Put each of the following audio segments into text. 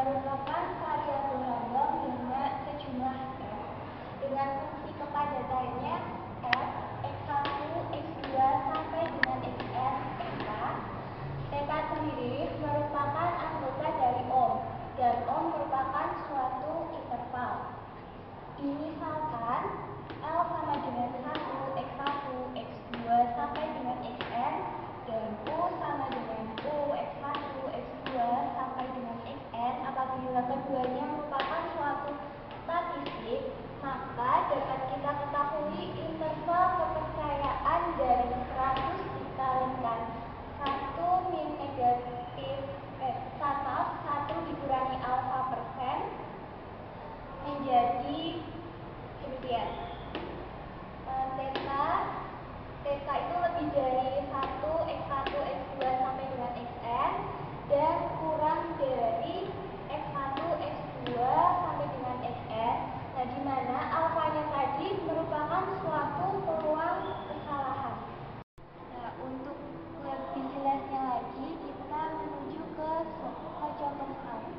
merupakan variabel random dengan sejumlah x dengan fungsi kepadatannya f, x1, x2 sampai dengan xn, tk. Tk sendiri merupakan anggota dari ohm, dan ohm merupakan suatu interval. Misalkan L sama dengan 1, x1, x2 sampai dengan xn, dan U sama dengan U, x1, x2 sampai dengan xn. Apabila keduanya merupakan suatu statistik, maka dapat kita ketahui interval kepercayaan dari 100 dikalikan 1 min negatif 1 dikurangi alfa persen menjadi demikian. Theta itu lebih dari 1, x1, x2 sampai dengan xn, dan kurang dari x1, x2 sampai dengan xn. Nah, di mana alfanya tadi merupakan suatu peluang kesalahan. Nah, untuk lebih jelasnya lagi, kita menuju ke contoh sekali.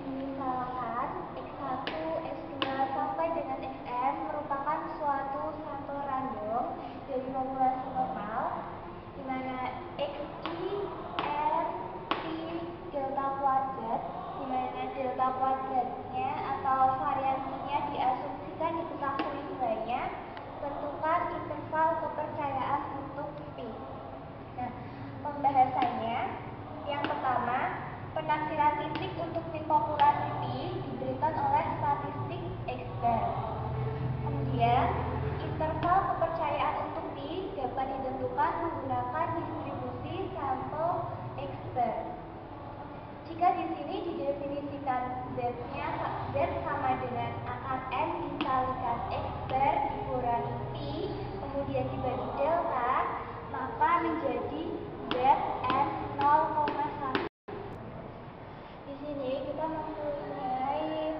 Misalkan x1, x2 sampai dengan xn merupakan suatu sampel random dari populasi normal, di mana xi, n, p, delta kuadrat, di mana delta kuadratnya atau variansinya diasumsikan diketahui nilainya. Tentukan interval kepercayaan untuk p. Nah, pembahasannya yang pertama, penafsiran titik untuk min populasi P diberikan oleh statistik X bar. Kemudian, interval kepercayaan untuk P dapat ditentukan menggunakan distribusi sampel X bar. Jika di sini didefinisikan Z-nya Z sama dengan akar N dikalikan X bar dikurangi P, kemudian dibagi delta, maka menjadi Zn 0,1. Di sini kita mempunyai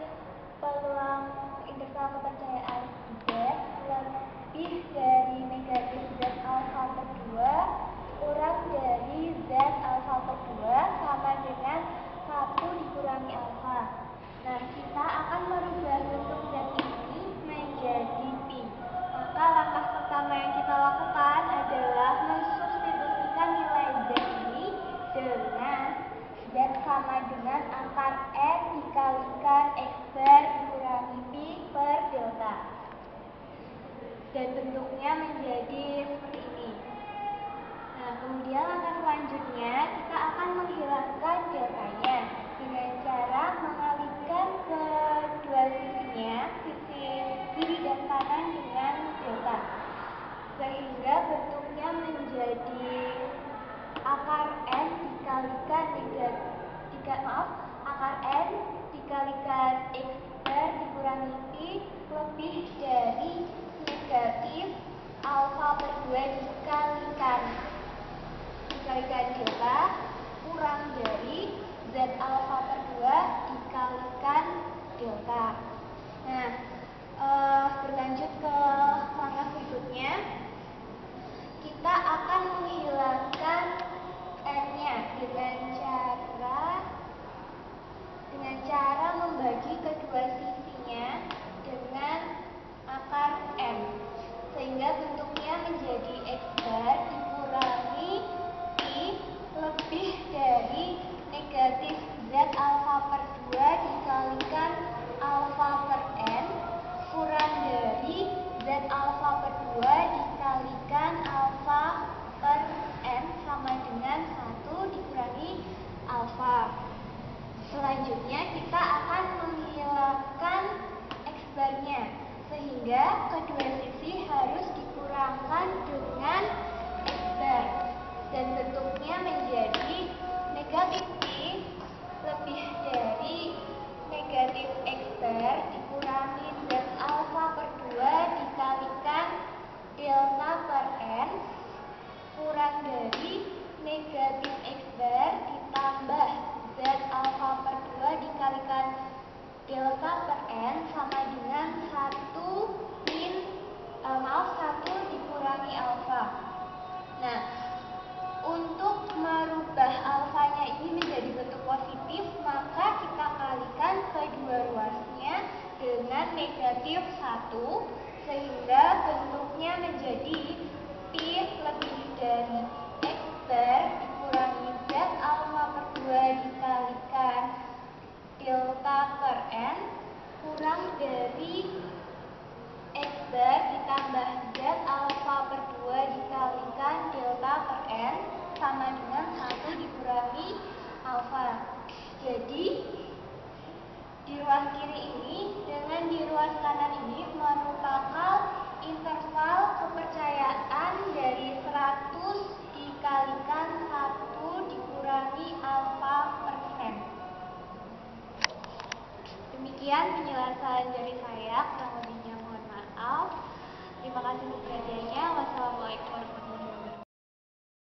peluang interval kepercayaan Z lebih dari negatif Z alfa per 2 kurang dari Z alfa per 2 sama dengan 1 dikurangi alfa. Nah, kita akan merubah bentuk Z ini menjadi P. Maka langkah pertama yang kita lakukan adalah mensubstitusikan nilai Z ini dengan Z sama dengan akar N dikalikan X bar dikurangi P per delta. Dan bentuknya menjadi seperti ini. Nah, kemudian langkah selanjutnya kita akan menghilangkan deltanya dengan cara mengalihkan kedua sisinya, sisi kiri dan kanan dengan delta, sehingga bentuknya menjadi akar N dikalikan akar N dikalikan X bar dikurangi P lebih dari negatif alfa per 2 dikalikan delta kurang dari Z alfa per 2 dikalikan delta. Nah, berlanjut ke langkah berikutnya, kita akan menghilangkan N-nya dengan cara membagi kedua sisinya dengan akar N, sehingga bentuknya menjadi X bar dikurangi P lebih dari negatif Z alfa per 2 dikalikan alfa per N kurang dari Z alfa per 2 dikalikan alfa per N sama dengan 1 dikurangi alfa. Selanjutnya kita akan menghilangkan X bar-nya, sehingga kedua sisi harus dikurangkan dengan X bar, dan bentuknya menjadi negatif P lebih dari negatif X bar dikurangi Z alfa per 2 dikalikan delta per N kurang dari negatif X bar ditambah Z alfa per 2 dikalikan delta per N sama dengan 1 dikurangi alfa. Nah, untuk merubah alfanya ini menjadi bentuk positif, maka kita kali negatif 1, sehingga bentuknya menjadi pi lebih dari x bar dikurangi z alfa per 2 dikalikan delta per n kurang dari x bar ditambah z alfa per 2 dikalikan delta per n sama dengan 1 dikurangi alfa. Jadi di ruas kiri ini dengan di ruas kanan ini merupakan interval kepercayaan dari 100 dikalikan 1 dikurangi alfa persen. Demikian penjelasan dari saya, kurang lebihnya mohon maaf. Terima kasih untuk perhatiannya. Wassalamualaikum warahmatullahi wabarakatuh.